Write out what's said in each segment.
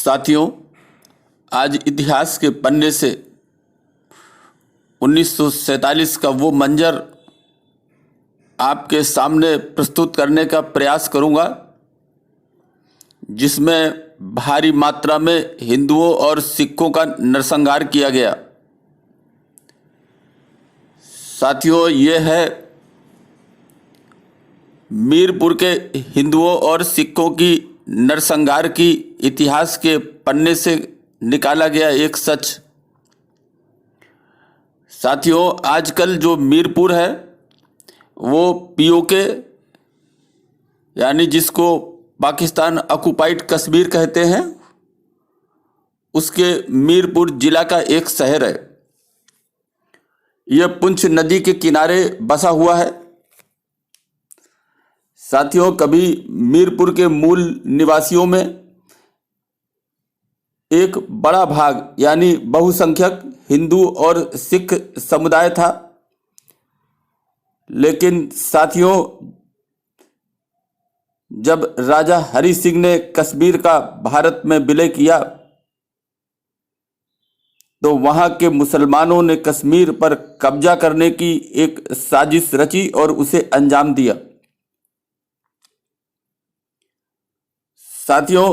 साथियों, आज इतिहास के पन्ने से 1947 का वो मंजर आपके सामने प्रस्तुत करने का प्रयास करूंगा, जिसमें भारी मात्रा में हिंदुओं और सिखों का नरसंहार किया गया। साथियों, ये है मीरपुर के हिंदुओं और सिखों की नरसंहार की इतिहास के पन्ने से निकाला गया एक सच। साथियों, आजकल जो मीरपुर है वो पीओके यानी जिसको पाकिस्तान ऑक्युपाइड कश्मीर कहते हैं, उसके मीरपुर जिला का एक शहर है। यह पुंछ नदी के किनारे बसा हुआ है। साथियों, कभी मीरपुर के मूल निवासियों में एक बड़ा भाग यानी बहुसंख्यक हिंदू और सिख समुदाय था, लेकिन साथियों, जब राजा हरि सिंह ने कश्मीर का भारत में विलय किया तो वहां के मुसलमानों ने कश्मीर पर कब्जा करने की एक साजिश रची और उसे अंजाम दिया। साथियों,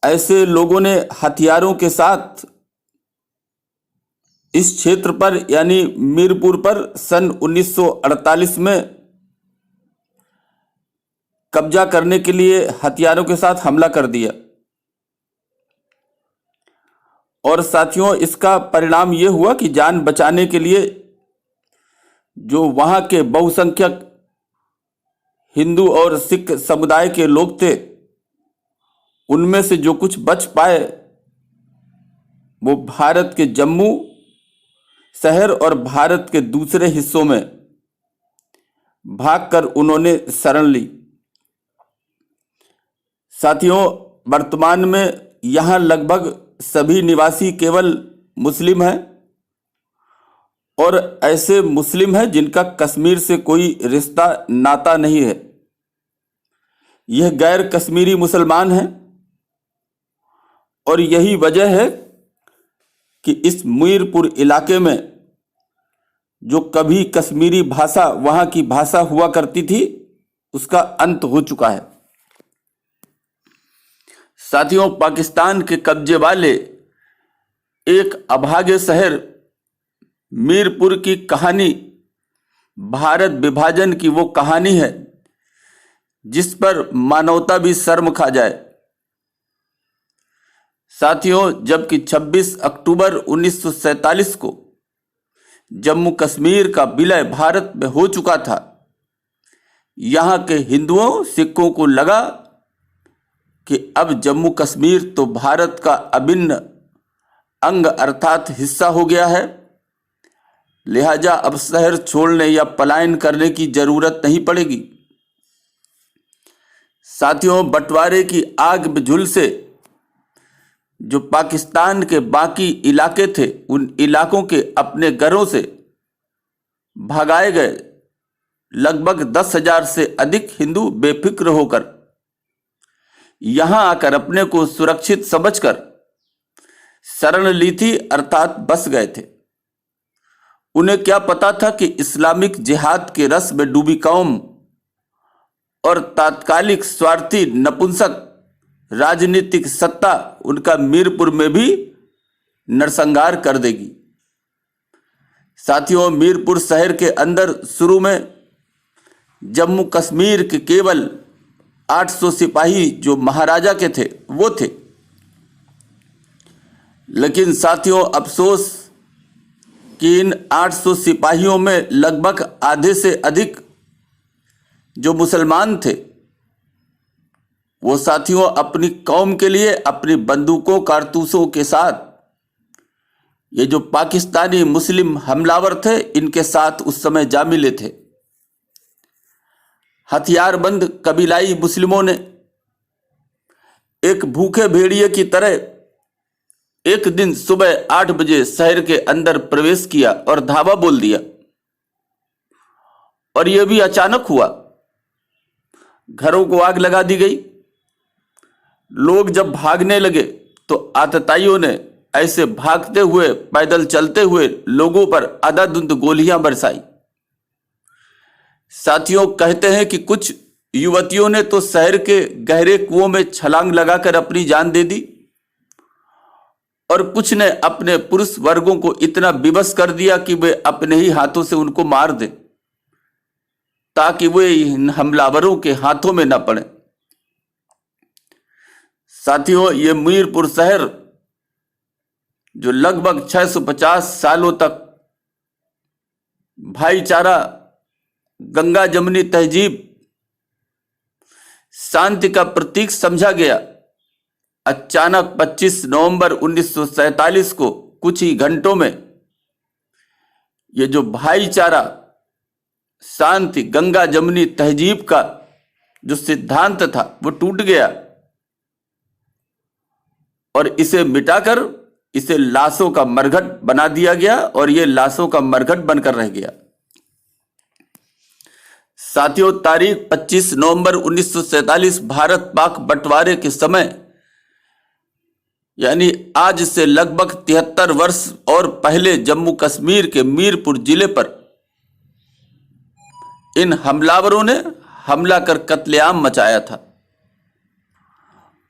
ऐसे लोगों ने हथियारों के साथ इस क्षेत्र पर यानी मीरपुर पर सन 1948 में कब्जा करने के लिए हथियारों के साथ हमला कर दिया। और साथियों, इसका परिणाम यह हुआ कि जान बचाने के लिए जो वहां के बहुसंख्यक हिंदू और सिख समुदाय के लोग थे, उनमें से जो कुछ बच पाए वो भारत के जम्मू शहर और भारत के दूसरे हिस्सों में भागकर उन्होंने शरण ली। साथियों, वर्तमान में यहाँ लगभग सभी निवासी केवल मुस्लिम हैं और ऐसे मुस्लिम हैं जिनका कश्मीर से कोई रिश्ता नाता नहीं है। यह गैर कश्मीरी मुसलमान हैं और यही वजह है कि इस मीरपुर इलाके में जो कभी कश्मीरी भाषा वहां की भाषा हुआ करती थी, उसका अंत हो चुका है। साथियों, पाकिस्तान के कब्जे वाले एक अभागे शहर मीरपुर की कहानी भारत विभाजन की वो कहानी है जिस पर मानवता भी शर्म खा जाए। साथियों, जबकि 26 अक्टूबर 1947 को जम्मू कश्मीर का विलय भारत में हो चुका था, यहाँ के हिंदुओं सिखों को लगा कि अब जम्मू कश्मीर तो भारत का अभिन्न अंग अर्थात हिस्सा हो गया है, लिहाजा अब शहर छोड़ने या पलायन करने की जरूरत नहीं पड़ेगी। साथियों, बंटवारे की आग में झुलसे जो पाकिस्तान के बाकी इलाके थे, उन इलाकों के अपने घरों से भगाए गए लगभग 10,000 से अधिक हिंदू बेफिक्र होकर यहां आकर अपने को सुरक्षित समझकर शरण ली थी, अर्थात बस गए थे। उन्हें क्या पता था कि इस्लामिक जिहाद के रस में डूबी कौम और तात्कालिक स्वार्थी नपुंसक राजनीतिक सत्ता उनका मीरपुर में भी नरसंहार कर देगी। साथियों, मीरपुर शहर के अंदर शुरू में जम्मू कश्मीर के केवल 800 सिपाही जो महाराजा के थे वो थे, लेकिन साथियों, अफसोस कि इन 800 सिपाहियों में लगभग आधे से अधिक जो मुसलमान थे, वो साथियों अपनी कौम के लिए अपनी बंदूकों कारतूसों के साथ ये जो पाकिस्तानी मुस्लिम हमलावर थे, इनके साथ उस समय जा मिले थे। हथियारबंद कबीलाई मुस्लिमों ने एक भूखे भेड़िए की तरह एक दिन सुबह 8 बजे शहर के अंदर प्रवेश किया और धावा बोल दिया। और यह भी अचानक हुआ। घरों को आग लगा दी गई, लोग जब भागने लगे तो आतताइयों ने ऐसे भागते हुए, पैदल चलते हुए लोगों पर अंधाधुंध गोलियां बरसाई। साथियों, कहते हैं कि कुछ युवतियों ने तो शहर के गहरे कुओं में छलांग लगाकर अपनी जान दे दी और कुछ ने अपने पुरुष वर्गों को इतना विवश कर दिया कि वे अपने ही हाथों से उनको मार दें ताकि वे इन हमलावरों के हाथों में न पड़े। साथियों, ये मीरपुर शहर जो लगभग 650 सालों तक भाईचारा, गंगा जमुनी तहजीब, शांति का प्रतीक समझा गया, अचानक 25 नवंबर 1947 को कुछ ही घंटों में ये जो भाईचारा, शांति, गंगा जमुनी तहजीब का जो सिद्धांत था वो टूट गया और इसे मिटाकर इसे लाशों का मरघट बना दिया गया और ये लाशों का मरघट बनकर रह गया। साथियों, तारीख 25 नवंबर 1947 भारत पाक बंटवारे के समय, यानी आज से लगभग 73 वर्ष और पहले जम्मू कश्मीर के मीरपुर जिले पर इन हमलावरों ने हमला कर कत्लेआम मचाया था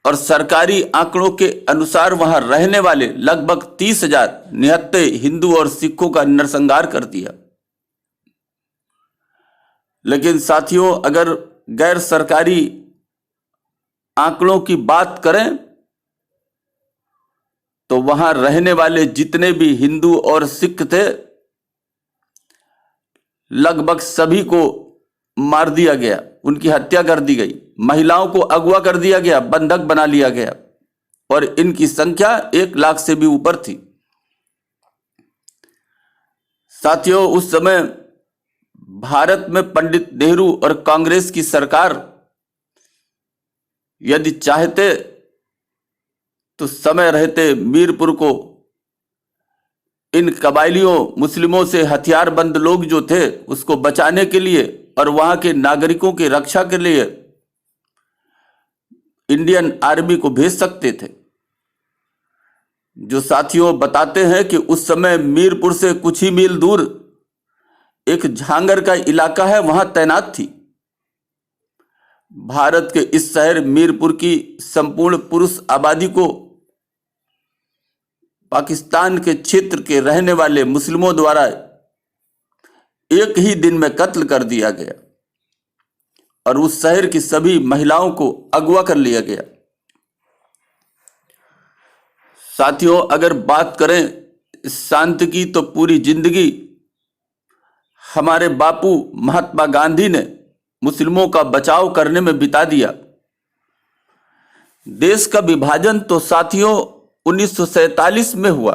और सरकारी आंकड़ों के अनुसार वहां रहने वाले लगभग 30,000 निहत्थे हिंदू और सिखों का नरसंहार कर दिया। लेकिन साथियों, अगर गैर सरकारी आंकड़ों की बात करें तो वहां रहने वाले जितने भी हिंदू और सिख थे लगभग सभी को मार दिया गया, उनकी हत्या कर दी गई, महिलाओं को अगवा कर दिया गया, बंधक बना लिया गया और इनकी संख्या 1 लाख से भी ऊपर थी। साथियों, उस समय भारत में पंडित नेहरू और कांग्रेस की सरकार यदि चाहते तो समय रहते मीरपुर को इन कबायलियों, मुस्लिमों से हथियारबंद लोग जो थे उसको बचाने के लिए और वहां के नागरिकों की रक्षा के लिए इंडियन आर्मी को भेज सकते थे। जो साथियों बताते हैं कि उस समय मीरपुर से कुछ ही मील दूर एक झांगर का इलाका है, वहां तैनात थी। भारत के इस शहर मीरपुर की संपूर्ण पुरुष आबादी को पाकिस्तान के क्षेत्र के रहने वाले मुस्लिमों द्वारा एक ही दिन में कत्ल कर दिया गया और उस शहर की सभी महिलाओं को अगवा कर लिया गया। साथियों, अगर बात करें शांति की तो पूरी जिंदगी हमारे बापू महात्मा गांधी ने मुस्लिमों का बचाव करने में बिता दिया। देश का विभाजन तो साथियों 1947 में हुआ,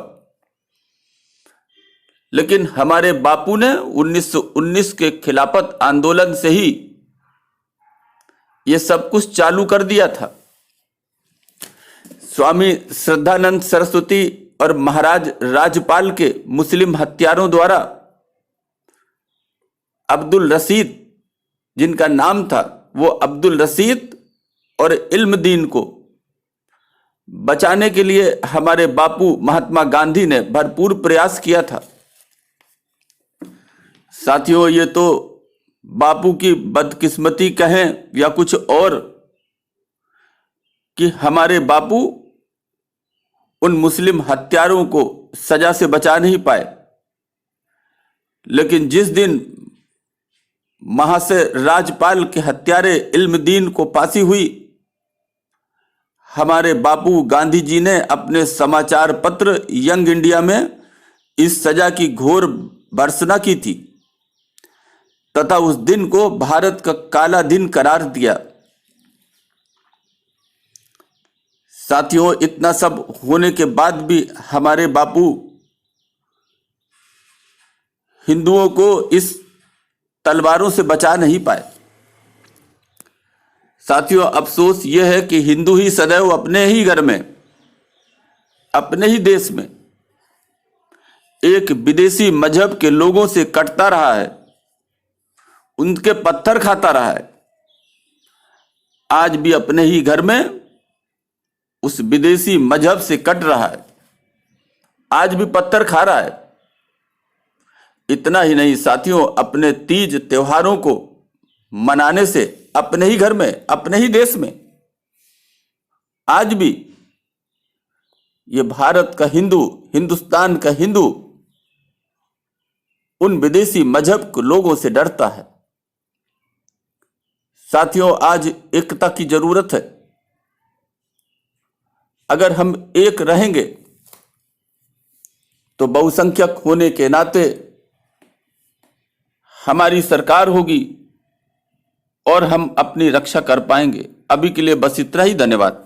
लेकिन हमारे बापू ने 1919 के खिलाफत आंदोलन से ही यह सब कुछ चालू कर दिया था। स्वामी श्रद्धानंद सरस्वती और महाराज राजपाल के मुस्लिम हत्यारों द्वारा अब्दुल रशीद, जिनका नाम था वो अब्दुल रशीद और इल्मदीन को बचाने के लिए हमारे बापू महात्मा गांधी ने भरपूर प्रयास किया था। साथियों, ये तो बापू की बदकिस्मती कहें या कुछ और कि हमारे बापू उन मुस्लिम हत्यारों को सजा से बचा नहीं पाए। लेकिन जिस दिन महाशय राजपाल के हत्यारे इल्मदीन को फांसी हुई, हमारे बापू गांधी जी ने अपने समाचार पत्र यंग इंडिया में इस सजा की घोर भर्त्सना की थी तथा उस दिन को भारत का काला दिन करार दिया। साथियों, इतना सब होने के बाद भी हमारे बापू हिंदुओं को इस तलवारों से बचा नहीं पाए। साथियों, अफसोस यह है कि हिंदू ही सदैव अपने ही घर में, अपने ही देश में एक विदेशी मजहब के लोगों से कटता रहा है, उनके पत्थर खाता रहा है। आज भी अपने ही घर में उस विदेशी मजहब से कट रहा है, आज भी पत्थर खा रहा है। इतना ही नहीं साथियों, अपने तीज त्योहारों को मनाने से अपने ही घर में, अपने ही देश में आज भी ये भारत का हिंदू, हिंदुस्तान का हिंदू उन विदेशी मजहब के लोगों से डरता है। साथियों, आज एकता की जरूरत है। अगर हम एक रहेंगे तो बहुसंख्यक होने के नाते हमारी सरकार होगी और हम अपनी रक्षा कर पाएंगे। अभी के लिए बस इतना ही। धन्यवाद।